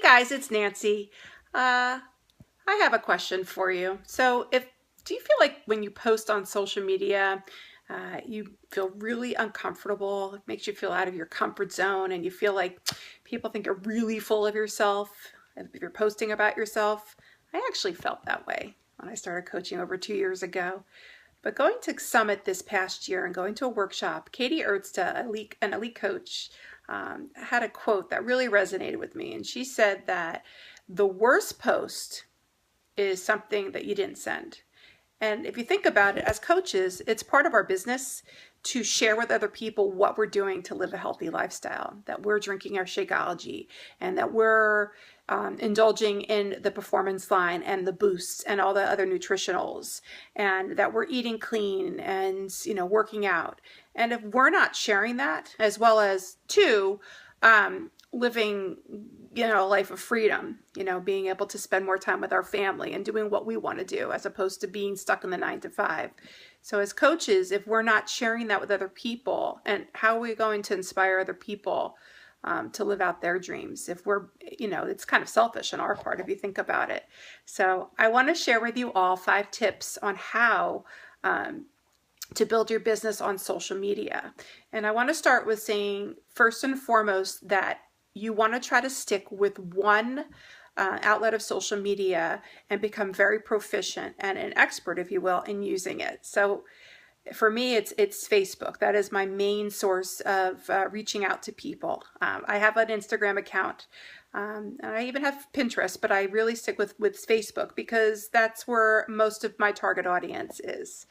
guys, it's Nancy. I have a question for you. Do you feel like when you post on social media, you feel really uncomfortable? It makes you feel out of your comfort zone, and you feel like people think you're really full of yourself if you're posting about yourself? I actually felt that way when I started coaching over 2 years ago. But going to Summit this past year and going to a workshop, Katie Ertzta, an elite coach, had a quote that really resonated with me. And she said that the worst post is something that you didn't send. And if you think about it, as coaches, it's part of our business to share with other people what we're doing to live a healthy lifestyle, that we're drinking our Shakeology, and that we're indulging in the performance line and the boosts and all the other nutritionals, and that we're eating clean and working out. And if we're not sharing that, as well as living a life of freedom, being able to spend more time with our family and doing what we want to do as opposed to being stuck in the 9 to 5. So as coaches, if we're not sharing that with other people, and how are we going to inspire other people to live out their dreams? If we're, it's kind of selfish on our part if you think about it. So I want to share with you all 5 tips on how to build your business on social media. And I want to start with saying, first and foremost, that you want to try to stick with one outlet of social media and become very proficient and an expert, if you will, in using it. So for me, it's Facebook. That is my main source of reaching out to people. I have an Instagram account, and I even have Pinterest, but I really stick with Facebook because that's where most of my target audience is.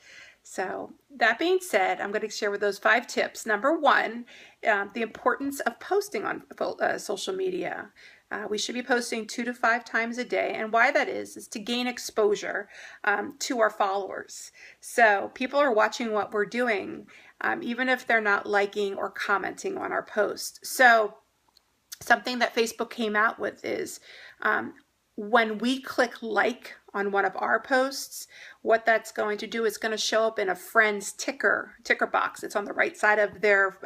So that being said, I'm going to share with those 5 tips. Number 1, the importance of posting on social media. We should be posting 2 to 5 times a day. And why that is to gain exposure to our followers. So people are watching what we're doing, even if they're not liking or commenting on our post. So something that Facebook came out with is when we click like on one of our posts, what that's going to do is going to show up in a friend's ticker box. It's on the right side of their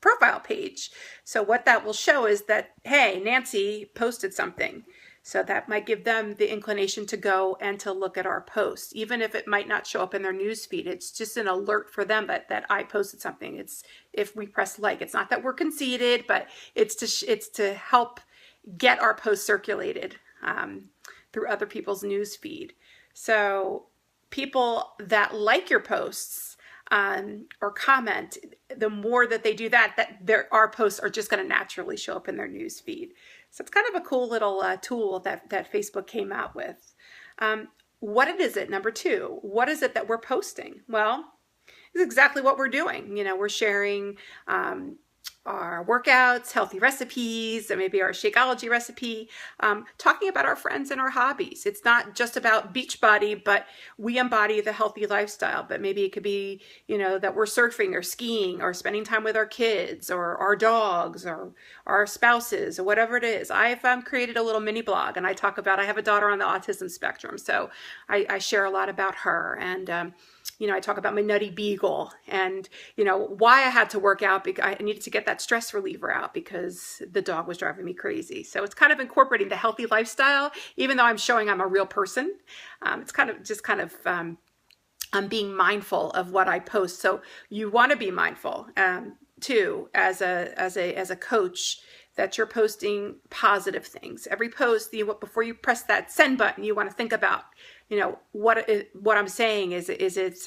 profile page. So what that will show is that, hey, Nancy posted something. So that might give them the inclination to go and to look at our post, even if it might not show up in their news feed. It's just an alert for them that I posted something. It's if we press like. It's not that we're conceited, but it's to help get our post circulated through other people's news feed. So people that like your posts or comment, the more that they do that our posts are just going to naturally show up in their news feed. So it's kind of a cool little tool that Facebook came out with. What is it? Number 2, what is it that we're posting? Well, it's exactly what we're doing. We're sharing our workouts, healthy recipes, and maybe our Shakeology recipe, talking about our friends and our hobbies. It's not just about Beachbody, but we embody the healthy lifestyle. But maybe it could be, that we're surfing or skiing or spending time with our kids or our dogs or our spouses or whatever it is. I've created a little mini blog, and I talk about, I have a daughter on the autism spectrum, so I share a lot about her. And I talk about my nutty beagle and, why I had to work out because I needed to get that stress reliever out because the dog was driving me crazy. So it's kind of incorporating the healthy lifestyle, even though I'm showing I'm a real person. It's I'm being mindful of what I post. So you want to be mindful too, as a coach, that you're posting positive things. Every post, before you press that send button, you want to think about, what I'm saying is it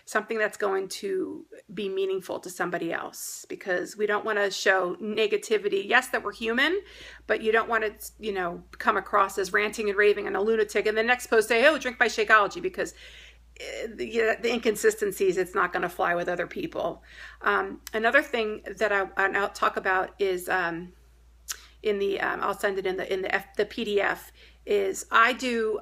something that's going to be meaningful to somebody else? Because we don't want to show negativity. Yes, that we're human, but you don't want to, come across as ranting and raving and a lunatic. And the next post say, oh, drink my Shakeology, because the inconsistencies, it's not going to fly with other people. Another thing that I'll talk about is I'll send it in the PDF, is I do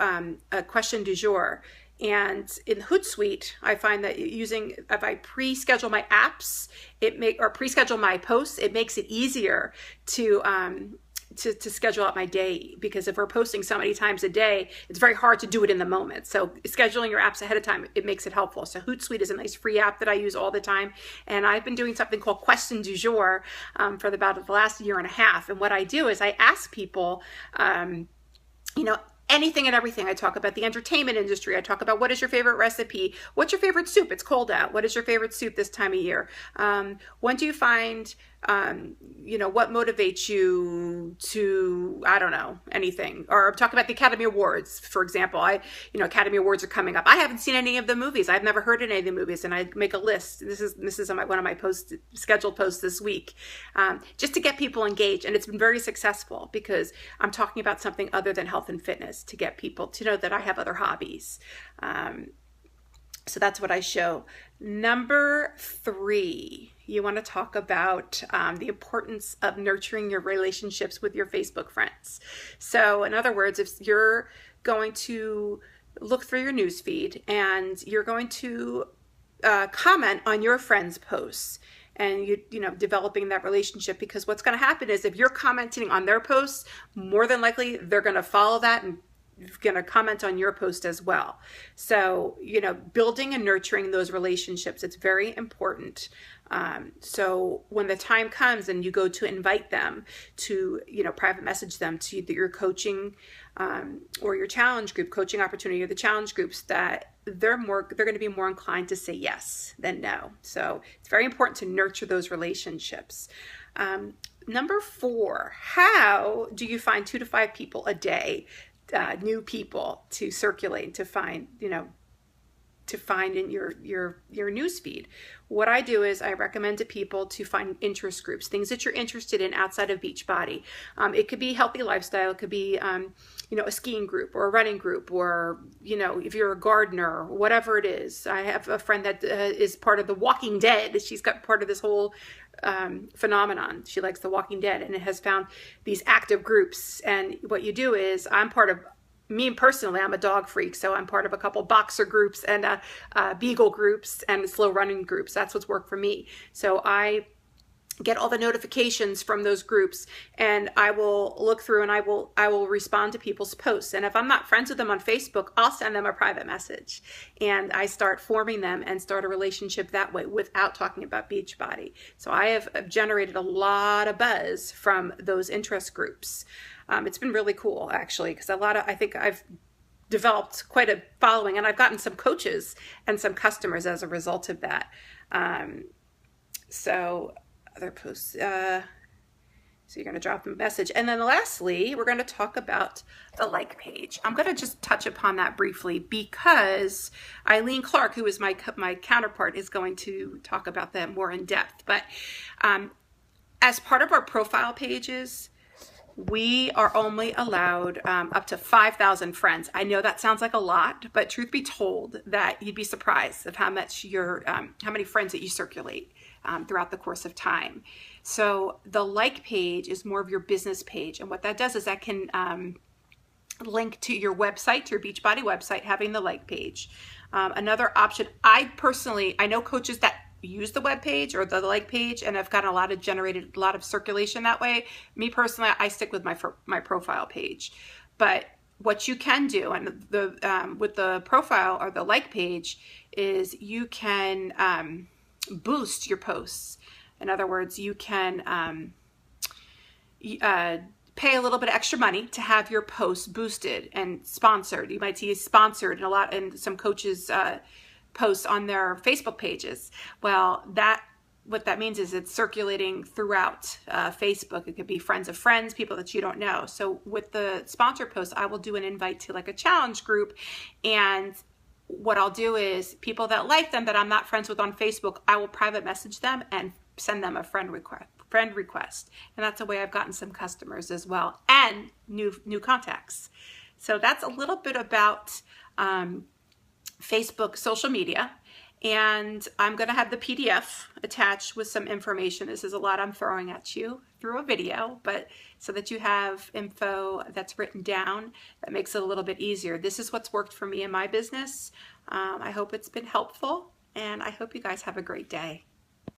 a question du jour. And in Hootsuite, I find that if I pre-schedule my apps, or pre-schedule my posts, it makes it easier to to schedule out my day, because if we're posting so many times a day, it's very hard to do it in the moment. So scheduling your apps ahead of time, it makes it helpful. So Hootsuite is a nice free app that I use all the time. And I've been doing something called Question du Jour for about the last year and a half. And what I do is I ask people, anything and everything. I talk about the entertainment industry. I talk about, what is your favorite recipe? What's your favorite soup? It's cold out. What is your favorite soup this time of year? When do you find, what motivates you to, I don't know, anything? Or talk about the Academy Awards, for example. Academy Awards are coming up. I haven't seen any of the movies. I've never heard of any of the movies, and I make a list. This is on one of my scheduled posts this week, just to get people engaged. And it's been very successful because I'm talking about something other than health and fitness, to get people to know that I have other hobbies. So that's what I show. Number 3, you want to talk about the importance of nurturing your relationships with your Facebook friends. So in other words, if you're going to look through your news feed and you're going to comment on your friends' posts, and developing that relationship, because what's going to happen is if you're commenting on their posts, more than likely they're going to follow that and going to comment on your post as well. So, building and nurturing those relationships, it's very important. So when the time comes and you go to invite them to, private message them to your coaching or your challenge group, coaching opportunity, or the challenge groups, that they're going to be more inclined to say yes than no. So it's very important to nurture those relationships. Number 4, how do you find 2 to 5 people a day, new people to circulate, to find, to find in your news feed? What I do is I recommend to people to find interest groups, things that you're interested in outside of Beachbody. It could be healthy lifestyle. It could be, a skiing group or a running group, or, if you're a gardener, whatever it is. I have a friend that is part of The Walking Dead. She's got part of this whole phenomenon. She likes The Walking Dead, and it has found these active groups. And what you do is, me personally, I'm a dog freak, so I'm part of a couple boxer groups and beagle groups and slow running groups. That's what's worked for me. So I get all the notifications from those groups, and I will look through and I will respond to people's posts. And if I'm not friends with them on Facebook, I'll send them a private message, and I start forming them and start a relationship that way without talking about Beachbody. So I have generated a lot of buzz from those interest groups. It's been really cool, actually, because I think I've developed quite a following, and I've gotten some coaches and some customers as a result of that. So other posts, so you're going to drop them a message. And then lastly, we're going to talk about the like page. I'm going to just touch upon that briefly because Eileen Clark, who is my counterpart, is going to talk about that more in depth. But as part of our profile pages, we are only allowed up to 5,000 friends. I know that sounds like a lot, but truth be told, that you'd be surprised of how many friends that you circulate throughout the course of time. So the like page is more of your business page, and what that does is that can link to your website, to your Beachbody website, having the like page. Another option, I know coaches that use the web page or the like page, and I've gotten generated a lot of circulation that way. Me personally, I stick with my profile page. But what you can do, and with the profile or the like page, is you can boost your posts. In other words, you can pay a little bit of extra money to have your posts boosted and sponsored. You might see sponsored in some coaches' posts on their Facebook pages. Well, what that means is it's circulating throughout Facebook. It could be friends of friends, people that you don't know. So with the sponsor post, I will do an invite to like a challenge group, and what I'll do is people that like them that I'm not friends with on Facebook, I will private message them and send them a friend request. And that's a way I've gotten some customers as well, and new contacts. So that's a little bit about Facebook social media. And I'm going to have the PDF attached with some information. This is a lot I'm throwing at you through a video, but so that you have info that's written down, that makes it a little bit easier. This is what's worked for me in my business. I hope it's been helpful, and I hope you guys have a great day.